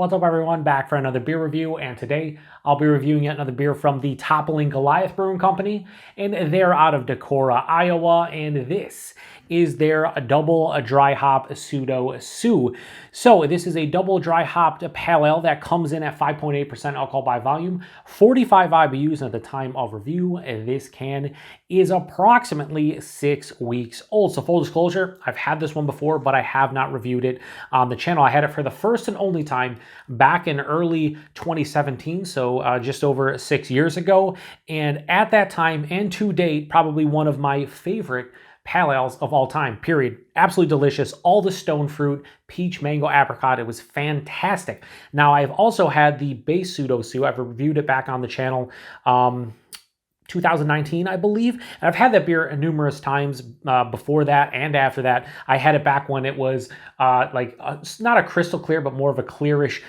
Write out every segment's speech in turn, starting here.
What's up everyone, back for another beer review, and today I'll be reviewing yet another beer from the Toppling Goliath Brewing Company, and they're out of Decorah, Iowa, and this is their double dry hop Pseudo Sue. So this is a double dry hopped pale ale that comes in at 5.8% alcohol by volume, 45 IBUs, and at the time of review, this can is approximately 6 weeks old. So full disclosure, I've had this one before, but I have not reviewed it on the channel. I had it for the first and only time back in early 2017, so just over 6 years ago. And at that time and to date, probably one of my favorite pale ales of all time, period. Absolutely delicious. All the stone fruit, peach, mango, apricot. It was fantastic. Now, I've also had the base Pseudo Sue. I've reviewed it back on the channel 2019, I believe. And I've had that beer numerous times before that and after that. I had it back when it was not a crystal clear, but more of a clearish,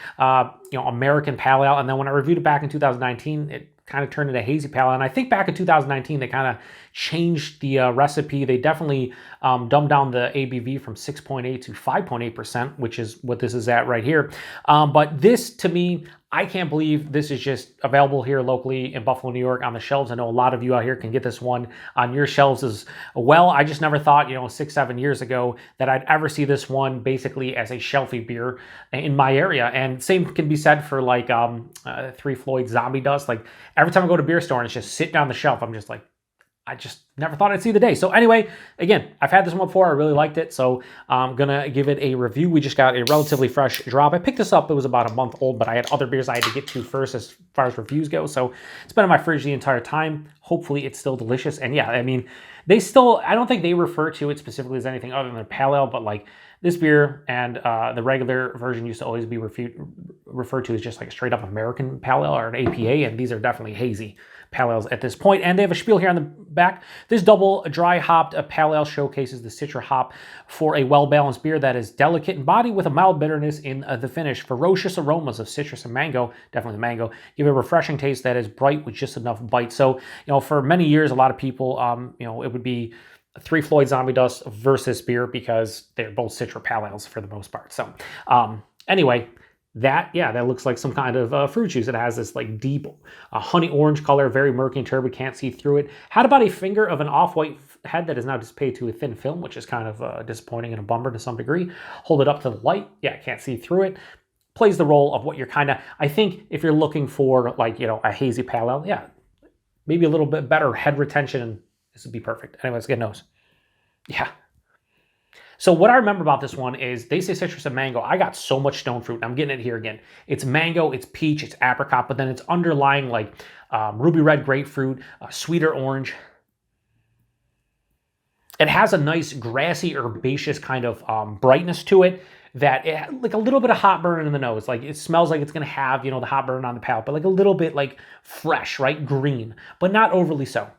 American pale ale. And then when I reviewed it back in 2019, it kind of turned into Hazy Pale Ale. And I think back in 2019, they kind of changed the recipe. They definitely dumbed down the ABV from 6.8 to 5.8%, which is what this is at right here. But this, to me, I can't believe this is just available here locally in Buffalo, New York on the shelves. I know a lot of you out here can get this one on your shelves as well. I just never thought, 6-7 years ago that I'd ever see this one basically as a shelfie beer in my area. And same can be said for like Three Floyd Zombie Dust. Like every time I go to a beer store and it's just sitting on the shelf, I'm just like, I just never thought I'd see the day. So anyway, again, I've had this one before. I really liked it. So I'm going to give it a review. We just got a relatively fresh drop. I picked this up. It was about a month old, but I had other beers I had to get to first as far as reviews go. So it's been in my fridge the entire time. Hopefully it's still delicious. And yeah, I mean, I don't think they refer to it specifically as anything other than a pale ale, but like this beer and the regular version used to always be referred to as just like a straight up American pale ale or an APA. And these are definitely hazy pale ales at this point. And they have a spiel here on the back. This double dry hopped pale ale showcases the Citra hop for a well-balanced beer that is delicate in body with a mild bitterness in the finish. Ferocious aromas of citrus and mango, definitely mango, give a refreshing taste that is bright with just enough bite. So, for many years, a lot of people, it would be Three Floyd Zombie Dust versus beer because they're both Citra pale ales for the most part. So, anyway, that looks like some kind of fruit juice. It has this like deep honey orange color, very murky and turbid, can't see through it. Had about a finger of an off-white head that is now dissipated to a thin film, which is kind of disappointing and a bummer to some degree. Hold it up to the light. Yeah, can't see through it. Plays the role of what you're I think if you're looking for like, a hazy pale ale, yeah, maybe a little bit better head retention, this would be perfect. Anyway, let's get nose. Yeah. So what I remember about this one is they say citrus and mango. I got so much stone fruit, and I'm getting it here again. It's mango, it's peach, it's apricot, but then it's underlying like ruby red grapefruit, sweeter orange. It has a nice grassy, herbaceous kind of brightness to it that it like a little bit of hot burn in the nose. Like it smells like it's going to have, the hot burn on the palate, but like a little bit like fresh, right? Green, but not overly so.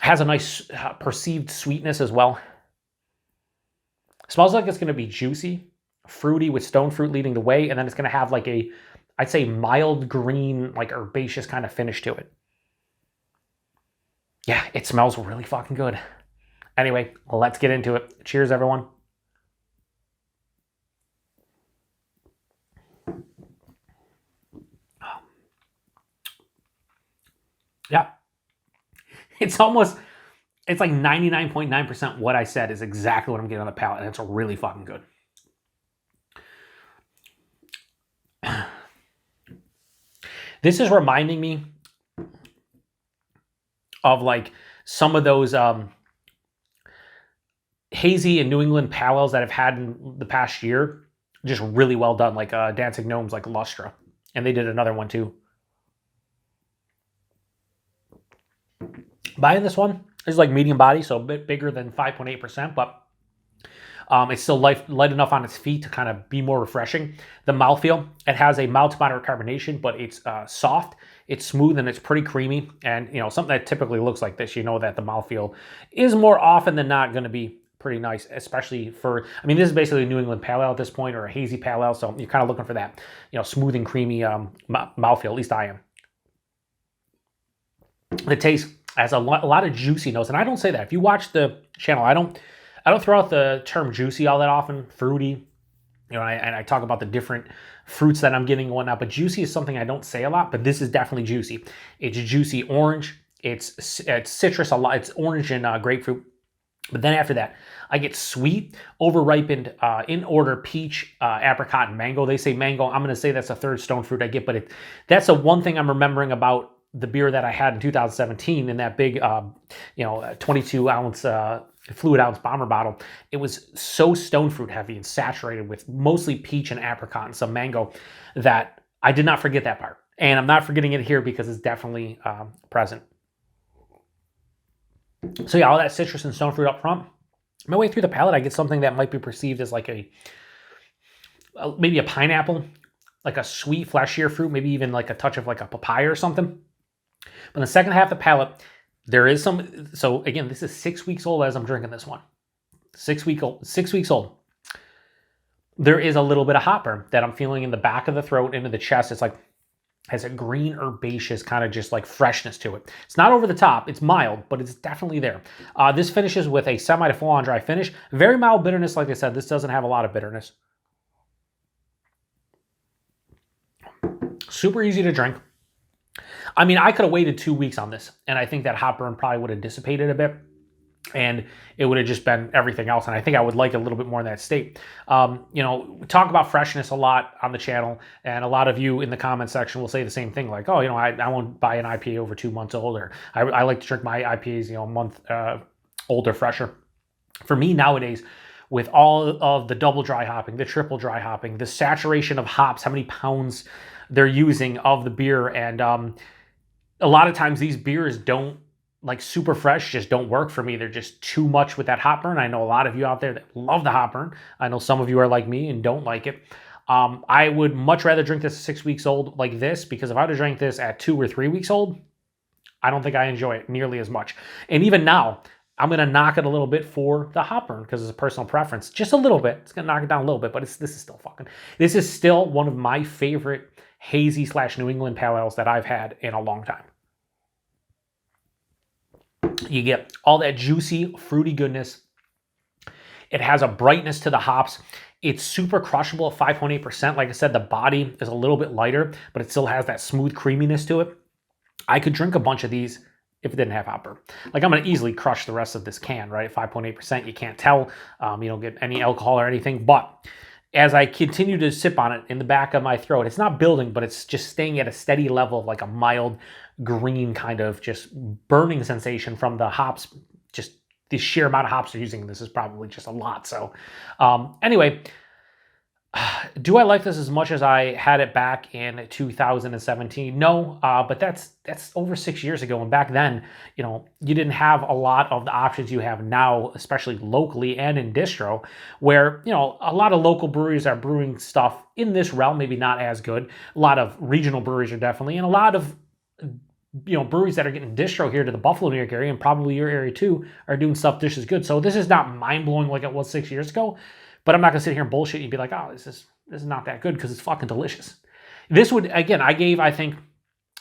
Has a nice perceived sweetness as well. Smells like it's going to be juicy, fruity with stone fruit leading the way, and then it's going to have like I'd say mild green, like herbaceous kind of finish to it. Yeah, it smells really fucking good. Anyway, let's get into it. Cheers, everyone. Yeah. It's like 99.9% what I said is exactly what I'm getting on the palate, and it's really fucking good. This is reminding me of like some of those hazy and New England pale ales that I've had in the past year. Just really well done, like Dancing Gnomes, like Lustra. And they did another one too. Buying this one is like medium body, so a bit bigger than 5.8%, but it's still light enough on its feet to kind of be more refreshing. The mouthfeel, it has a mild to moderate carbonation, but it's soft, it's smooth, and it's pretty creamy. And, something that typically looks like this, that the mouthfeel is more often than not going to be pretty nice, especially for, this is basically a New England pale ale at this point, or a hazy pale ale, so you're kind of looking for that, smooth and creamy mouthfeel, at least I am. The taste has a lot of juicy notes, and I don't say that. If you watch the channel, I don't throw out the term juicy all that often. Fruity, You know, and I talk about the different fruits that I'm getting and whatnot, but juicy is something I don't say a lot, but this is definitely juicy. It's juicy orange. It's citrus a lot. It's orange and grapefruit. But then after that, I get sweet, over-ripened, in order, peach, apricot, and mango. They say mango. I'm going to say that's a third stone fruit I get, but that's the one thing I'm remembering about the beer that I had in 2017 in that big, 22-ounce fluid ounce bomber bottle. It was so stone fruit heavy and saturated with mostly peach and apricot and some mango that I did not forget that part. And I'm not forgetting it here because it's definitely present. So yeah, all that citrus and stone fruit up front. My way through the palate, I get something that might be perceived as like maybe a pineapple, like a sweet, fleshier fruit, maybe even like a touch of like a papaya or something. But in the second half of the palate, there is some. So again, this is 6 weeks old as I'm drinking this one. 6 weeks old. There is a little bit of hop burn that I'm feeling in the back of the throat, into the chest. It's like has a green herbaceous kind of just like freshness to it. It's not over the top. It's mild, but it's definitely there. This finishes with a semi to full on dry finish. Very mild bitterness. Like I said, this doesn't have a lot of bitterness. Super easy to drink. I mean, I could have waited 2 weeks on this, and I think that hop burn probably would have dissipated a bit, and it would have just been everything else. And I think I would like it a little bit more in that state. We talk about freshness a lot on the channel, and a lot of you in the comment section will say the same thing, like, oh, I won't buy an IPA over 2 months old, or I like to drink my IPAs, a month old or fresher. For me nowadays, with all of the double dry hopping, the triple dry hopping, the saturation of hops, how many pounds they're using of the beer, and a lot of times these beers don't, like super fresh, just don't work for me. They're just too much with that hop burn. I know a lot of you out there that love the hop burn. I know some of you are like me and don't like it. I would much rather drink this at 6 weeks old like this, because if I were to drink this at 2 or 3 weeks old, I don't think I enjoy it nearly as much. And even now, I'm going to knock it a little bit for the hop burn because it's a personal preference. Just a little bit. It's going to knock it down a little bit, but this is still one of my favorite hazy / New England pale ales that I've had in a long time. You get all that juicy, fruity goodness. It has a brightness to the hops. It's super crushable at 5.8%. Like I said, the body is a little bit lighter, but it still has that smooth creaminess to it. I could drink a bunch of these if it didn't have hop burn. Like, I'm going to easily crush the rest of this can, right? 5.8%. You can't tell. You don't get any alcohol or anything. But as I continue to sip on it in the back of my throat, it's not building, but it's just staying at a steady level of like a mild green kind of just burning sensation from the hops. Just the sheer amount of hops they're using. This is probably just a lot. So anyway, do I like this as much as I had it back in 2017? No, but that's over 6 years ago. And back then, you didn't have a lot of the options you have now, especially locally and in distro, where, a lot of local breweries are brewing stuff in this realm, maybe not as good. A lot of regional breweries are definitely, and a lot of breweries that are getting distro here to the Buffalo, New York area, and probably your area too, are doing stuff just as good. So this is not mind-blowing like it was 6 years ago, but I'm not gonna sit here and bullshit and be like, oh, this is not that good, because it's fucking delicious. This would, again, I think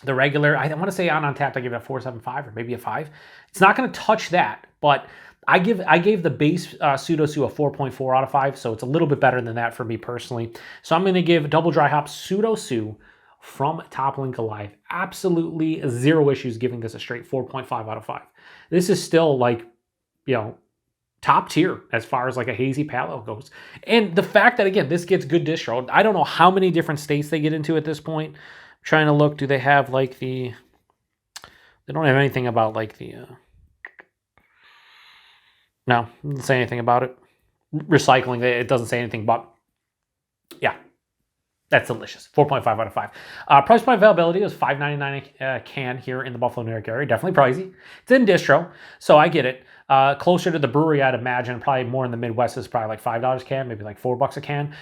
the regular, I want to say on Untappd, I give it a 4.75 or maybe a 5. It's not gonna touch that, but I gave the base Pseudo Sue a 4.4 out of 5, so it's a little bit better than that for me personally. So I'm gonna give double dry hop Pseudo Sue from Toppling Goliath absolutely zero issues giving this a straight 4.5 out of 5. This is still like, top tier as far as like a hazy pale ale goes. And the fact that, again, this gets good distro. I don't know how many different states they get into at this point. I'm trying to look, do they have like they don't have anything about like no, it doesn't say anything about it. Recycling, it doesn't say anything, but yeah. That's delicious. 4.5 out of 5. Price point availability is $5.99 a can here in the Buffalo, New York area. Definitely pricey. It's in distro, so I get it. Closer to the brewery, I'd imagine. Probably more in the Midwest is probably like $5 a can, maybe like $4 a can.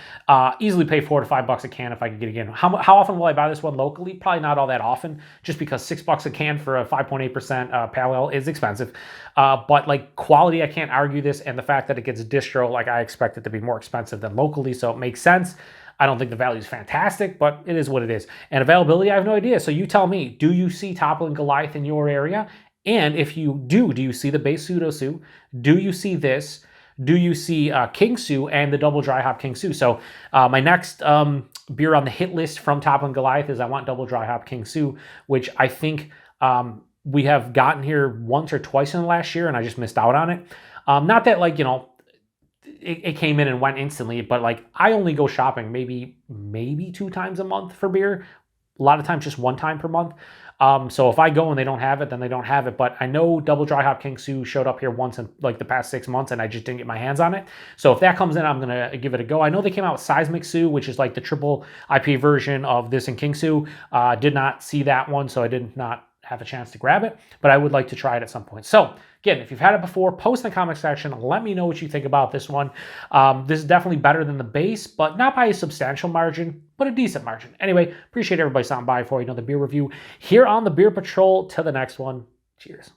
Easily pay $4 to $5 a can if I could get it again. How often will I buy this one locally? Probably not all that often, just because $6 a can for a 5.8% pale ale is expensive. But like quality, I can't argue this, and the fact that it gets distro, like I expect it to be more expensive than locally, so it makes sense. I don't think the value is fantastic, but it is what it is. And availability, I have no idea. So you tell me, do you see Toppling Goliath in your area? And if you do you see the base Pseudo Sue? Do you see this? do you see King Sue and the double dry hop King Sue? So my next beer on the hit list from Toppling Goliath is I want double dry hop King Sue, which I think we have gotten here once or twice in the last year, and I just missed out on it. Not that, like, you know, it came in and went instantly, but like I only go shopping maybe 2 times a month for beer. A lot of times just 1 time per month. So if I go and they don't have it, then they don't have it. But I know double dry hop King Sue showed up here once in like the past 6 months, and I just didn't get my hands on it. So if that comes in, I'm gonna give it a go. I know they came out with Seismic Sue, which is like the triple IPA version of this and King Sue. Did not see that one, so I did not have a chance to grab it, but I would like to try it at some point. So again, if you've had it before, post in the comment section. Let me know what you think about this one. This is definitely better than the base, but not by a substantial margin, but a decent margin. Anyway, appreciate everybody stopping by for another beer review here on the Beer Patrol. Till the next one, cheers.